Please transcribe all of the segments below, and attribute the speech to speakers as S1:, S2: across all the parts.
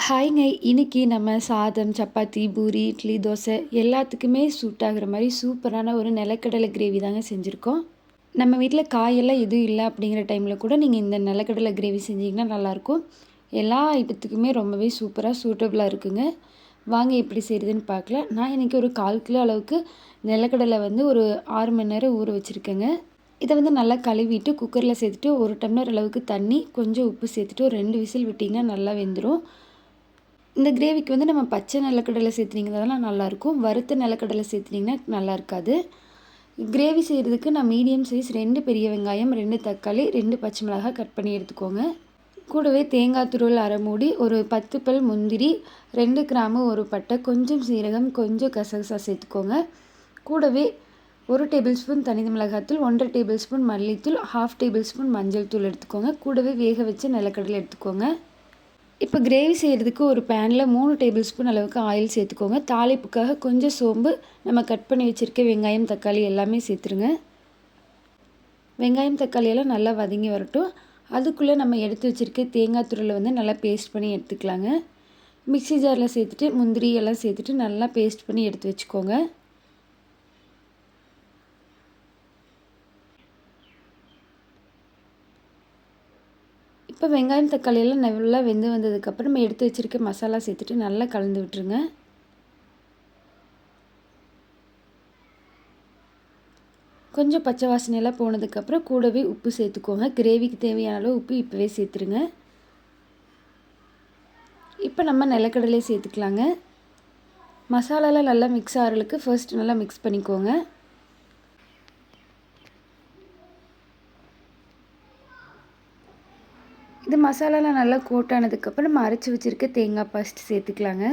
S1: ஹாய்ங்க. இன்னைக்கு நம்ம சாதம், சப்பாத்தி, பூரி, இட்லி, தோசை எல்லாத்துக்குமே சூட் ஆகுற மாரி சூப்பரான ஒரு நிலக்கடலை கிரேவி தாங்க செஞ்சுருக்கோம். நம்ம வீட்ல காயெல்லாம் எதுவும் இல்ல அப்படிங்கிற டைம்ல கூட நீங்க இந்த நிலக்கடலை கிரேவி செஞ்சீங்கன்னா நல்லாயிருக்கும். எல்லா ஐட்டத்துக்குமே ரொம்பவே சூப்பரா சூட்டபுளா இருக்குங்க. வாங்க எப்படி செய்றதுன்னு பார்க்கலாம். நான் இன்னைக்கு ஒரு 1/4 கிலோ அளவுக்கு நிலக்கடலை வந்து ஒரு 6 மணி நேரம் ஊற வச்சுருக்கேங்க. இத வந்து நல்லா கழுவிட்டு குக்கர்ல சேர்த்துட்டு 1 டம்ளர் அளவுக்கு தண்ணி, கொஞ்சம் உப்பு சேர்த்துட்டு ஒரு 2 விசில் விட்டீங்கன்னா நல்லா வெந்துரும். இந்த கிரேவிக்கு வந்து நம்ம பச்சை நிலக்கடலை சேர்த்துனீங்கன்னா நல்லாயிருக்கும். வறுத்த நிலக்கடலை சேர்த்துனீங்கன்னா நல்லா இருக்காது. கிரேவி செய்கிறதுக்கு நான் மீடியம் சைஸ் 2 பெரிய வெங்காயம், 2 தக்காளி, 2 பச்சை மிளகாய் கட் பண்ணி எடுத்துக்கோங்க. கூடவே தேங்காய் துருவல் 1/2 மூடி, ஒரு 10 பல் முந்திரி, 2 கிராம்பு, 1 பட்டை, கொஞ்சம் சீரகம், கொஞ்சம் கசகசா சேர்த்துக்கோங்க. கூடவே 1 டேபிள் ஸ்பூன் தனி மிளகாய்த்தூள், 1 1/2 டேபிள் ஸ்பூன் மல்லித்தூள், 1/2 டேபிள் ஸ்பூன் மஞ்சள் தூள் எடுத்துக்கோங்க. கூடவே வேக வச்ச நிலக்கடலை எடுத்துக்கோங்க. இப்போ கிரேவி செய்கிறதுக்கு ஒரு பேனில் 3 டேபிள் ஸ்பூன் அளவுக்கு ஆயில் சேர்த்துக்கோங்க. தாளிப்புக்காக கொஞ்சம் சோம்பு, நம்ம கட் பண்ணி வச்சுருக்க வெங்காயம், தக்காளி எல்லாமே சேர்த்துருங்க. வெங்காயம், தக்காளி எல்லாம் நல்லா வதங்கி வரட்டும். அதுக்குள்ளே நம்ம எடுத்து வச்சுருக்க தேங்காய் துருவலை வந்து நல்லா பேஸ்ட் பண்ணி எடுத்துக்கலாங்க. மிக்ஸி ஜாரில் சேர்த்துட்டு முந்திரி எல்லாம் சேர்த்துட்டு நல்லா பேஸ்ட் பண்ணி எடுத்து வச்சுக்கோங்க. இப்போ வெங்காயம், தக்காளி எல்லாம் நல்லா வெந்து வந்ததுக்கப்புறம் நம்ம எடுத்து வச்சுருக்க மசாலா சேர்த்துட்டு நல்லா கலந்து விட்டுருங்க. கொஞ்சம் பச்சை வாசனையெல்லாம் போனதுக்கப்புறம் கூடவே உப்பு சேர்த்துக்கோங்க. கிரேவிக்கு தேவையான அளவு உப்பு இப்போவே சேர்த்துருங்க. இப்போ நம்ம நிலக்கடலை சேர்த்துக்கலாங்க. மசாலாலாம் நல்லா மிக்ஸ் ஆகிறதுக்கு ஃபர்ஸ்ட் நல்லா மிக்ஸ் பண்ணிக்கோங்க. இது மசாலாலாம் நல்லா கோட் ஆனதுக்கப்புறம் நம்ம அரைச்சி வச்சுருக்க தேங்காய் பேஸ்ட் சேர்த்துக்கலாங்க.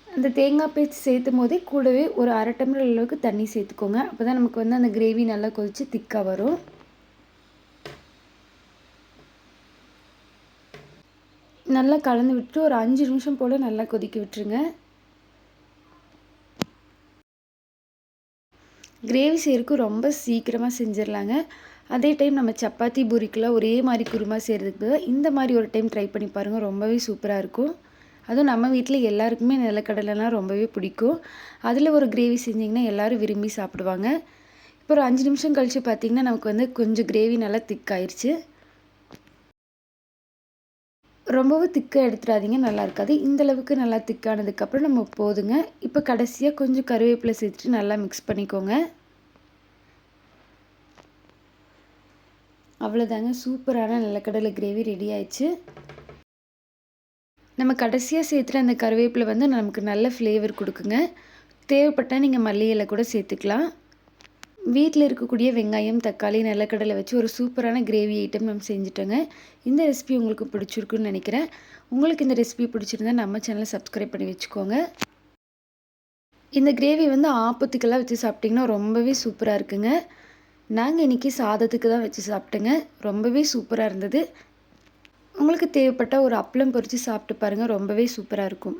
S1: அந்த தேங்காய் பேஸ்ட் சேர்த்தும் போதே கூடவே ஒரு 1/2 டம்ளர் அளவுக்கு தண்ணி சேர்த்துக்கோங்க. அப்போ தான் நமக்கு வந்து அந்த கிரேவி நல்லா கொதித்து திக்காக வரும். நல்லா கலந்து விட்டு ஒரு 5 நிமிஷம் போல் நல்லா கொதிக்க விட்டுருங்க. கிரேவி செய்கிறதுக்கு ரொம்ப சீக்கிரமாக செஞ்சிடலாங்க. அதே டைம் நம்ம சப்பாத்தி, பூரிக்கெல்லாம் ஒரே மாதிரி குருமா செய்கிறதுக்கு இந்த மாதிரி ஒரு டைம் ட்ரை பண்ணி பாருங்கள். ரொம்பவே சூப்பராக இருக்கும். அதுவும் நம்ம வீட்டில் எல்லாருக்குமே நிலக்கடலைலாம் ரொம்பவே பிடிக்கும். அதில் ஒரு கிரேவி செஞ்சிங்கன்னா எல்லோரும் விரும்பி சாப்பிடுவாங்க. இப்போ ஒரு 5 நிமிஷம் கழித்து பார்த்திங்கன்னா நமக்கு வந்து கொஞ்சம் கிரேவி நல்லா திக்காயிருச்சு. ரொம்பவும் திக்காக எடுத்துடாதீங்க, நல்லா இருக்காது. இந்தளவுக்கு நல்லா திக்கானதுக்கப்புறம் நம்ம போதுங்க. இப்போ கடைசியாக கொஞ்சம் கருவேப்பிலை சேர்த்துட்டு நல்லா மிக்ஸ் பண்ணிக்கோங்க. அவ்வளோதாங்க, சூப்பரான நிலக்கடலை கிரேவி ரெடி ஆயிடுச்சு. நம்ம கடைசியாக சேர்த்துற அந்த கருவேப்பிலை வந்து நமக்கு நல்ல ஃப்ளேவர் கொடுக்குங்க. தேவைப்பட்டால் நீங்கள் மல்லி இலை கூட சேர்த்துக்கலாம். வீட்டில் இருக்கக்கூடிய வெங்காயம், தக்காளி, நிலக்கடலை வச்சு ஒரு சூப்பரான கிரேவி ஐட்டம் நம்ம செஞ்சுட்டோங்க. இந்த ரெசிபி உங்களுக்கு பிடிச்சிருக்குன்னு நினைக்கிறேன். உங்களுக்கு இந்த ரெசிபி பிடிச்சிருந்தா நம்ம சேனலை சப்ஸ்கிரைப் பண்ணி வச்சுக்கோங்க. இந்த கிரேவி வந்து ஆப்பத்துக்கெல்லாம் வச்சு சாப்பிட்டிங்கன்னா ரொம்பவே சூப்பராக இருக்குங்க. நாங்கள் இன்றைக்கி சாதத்துக்கு தான் வச்சு சாப்பிட்டேங்க. ரொம்பவே சூப்பராக இருந்தது. உங்களுக்கு தேவைப்பட்டால் ஒரு அப்பளம் பொரித்து சாப்பிட்டு பாருங்கள். ரொம்பவே சூப்பராக இருக்கும்.